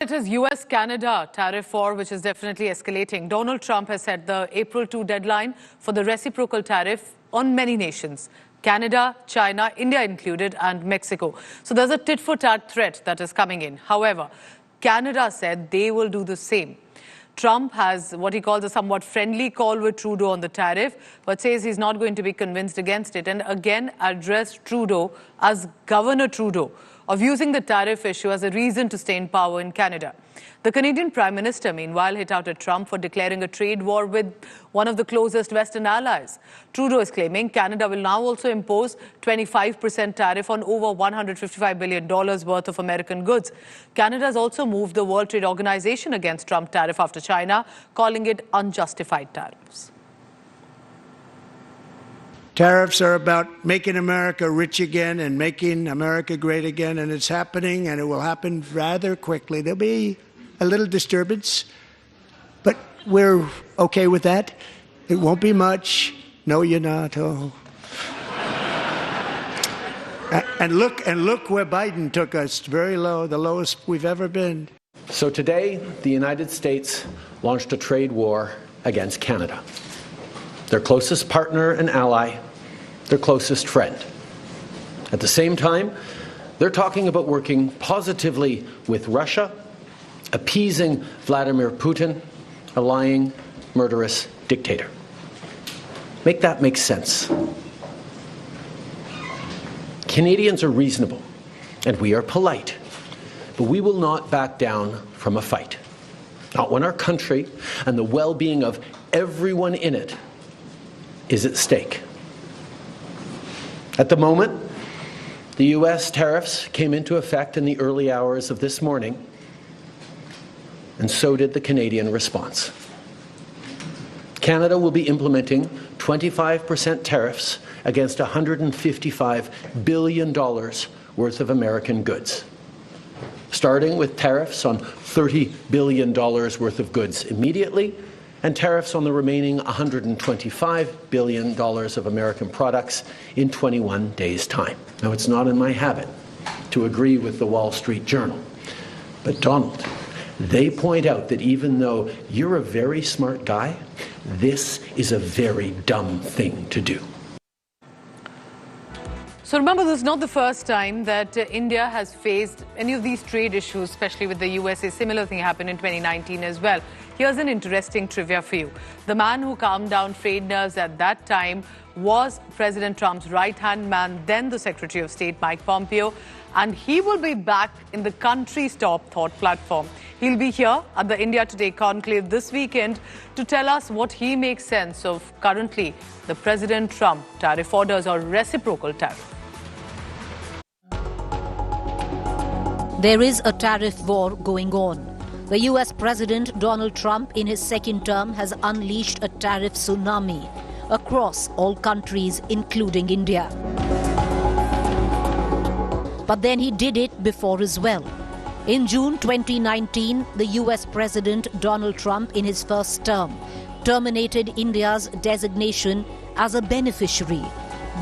It is US-Canada tariff war, which is definitely escalating. Donald Trump has set the April 2 deadline for the reciprocal tariff on many nations. Canada, China, India included, and Mexico. So there's a tit-for-tat threat that is coming in. However, Canada said they will do the same. Trump has what he calls a somewhat friendly call with Trudeau on the tariff, but says he's not going to be convinced against it, and again addressed Trudeau as Governor Trudeau of using the tariff issue as a reason to stay in power in Canada. The Canadian Prime Minister, meanwhile, hit out at Trump for declaring a trade war with one of the closest Western allies. Trudeau is claiming Canada will now also impose 25% tariff on over $155 billion worth of American goods. Canada has also moved the World Trade Organization against Trump tariff after China, calling it unjustified tariffs. Tariffs are about making America rich again and making America great again, and it's happening, and it will happen rather quickly. There'll be a little disturbance, but we're okay with that. It won't be much. No, you're not. Oh. And look where Biden took us, very low, the lowest we've ever been. So today, the United States launched a trade war against Canada, their closest partner and ally, their closest friend. At the same time, they're talking about working positively with Russia, appeasing Vladimir Putin, a lying, murderous dictator. Make that make sense. Canadians are reasonable, and we are polite, but we will not back down from a fight. Not when our country and the well-being of everyone in it is at stake. At the moment, the U.S. tariffs came into effect in the early hours of this morning, and so did the Canadian response. Canada will be implementing 25% tariffs against $155 billion worth of American goods, starting with tariffs on $30 billion worth of goods immediately, and tariffs on the remaining $125 billion of American products in 21 days' time. Now, it's not in my habit to agree with the Wall Street Journal, but Donald, they point out that even though you're a very smart guy, this is a very dumb thing to do. So remember, this is not the first time that India has faced any of these trade issues, especially with the US. A similar thing happened in 2019 as well. Here's an interesting trivia for you. The man who calmed down trade nerves at that time was President Trump's right-hand man, then the Secretary of State, Mike Pompeo, and he will be back in the country's top thought platform. He'll be here at the India Today conclave this weekend to tell us what he makes sense of currently the President Trump tariff orders or reciprocal tariff. There is a tariff war going on. The US President Donald Trump in his second term has unleashed a tariff tsunami across all countries, including India. But then he did it before as well. In June 2019, the US President Donald Trump in his first term terminated India's designation as a beneficiary,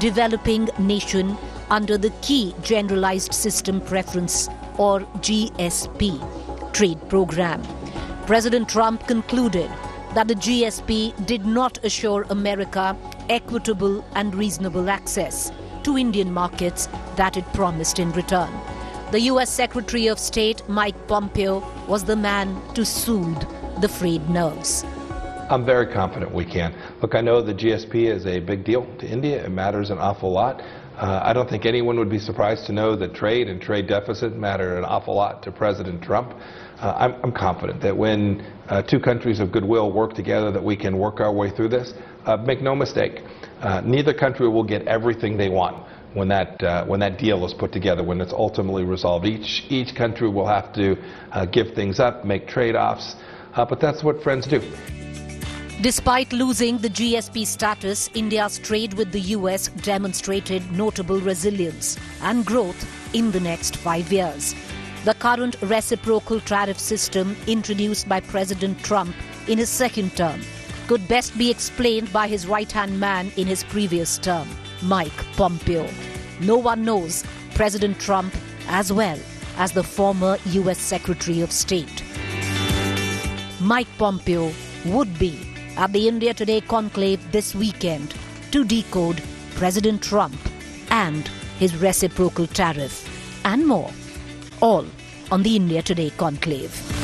developing nation under the Key Generalized System Preference or GSP trade program. President Trump concluded that the GSP did not assure America equitable and reasonable access to Indian markets that it promised in return. The US Secretary of State Mike Pompeo was the man to soothe the frayed nerves. I'm very confident we can. Look, I know the GSP is a big deal to India. It matters an awful lot. I don't think anyone would be surprised to know that trade and trade deficit matter an awful lot to President Trump. I'm confident that when two countries of goodwill work together that we can work our way through this. Make no mistake, neither country will get everything they want when that deal is put together, when it's ultimately resolved. Each country will have to give things up, make trade-offs, but that's what friends do. Despite losing the GSP status, India's trade with the US demonstrated notable resilience and growth in the next 5 years. The current reciprocal tariff system introduced by President Trump in his second term could best be explained by his right-hand man in his previous term, Mike Pompeo. No one knows President Trump as well as the former US Secretary of State. Mike Pompeo would be at the India Today conclave this weekend to decode President Trump and his reciprocal tariff and more, all on the India Today conclave.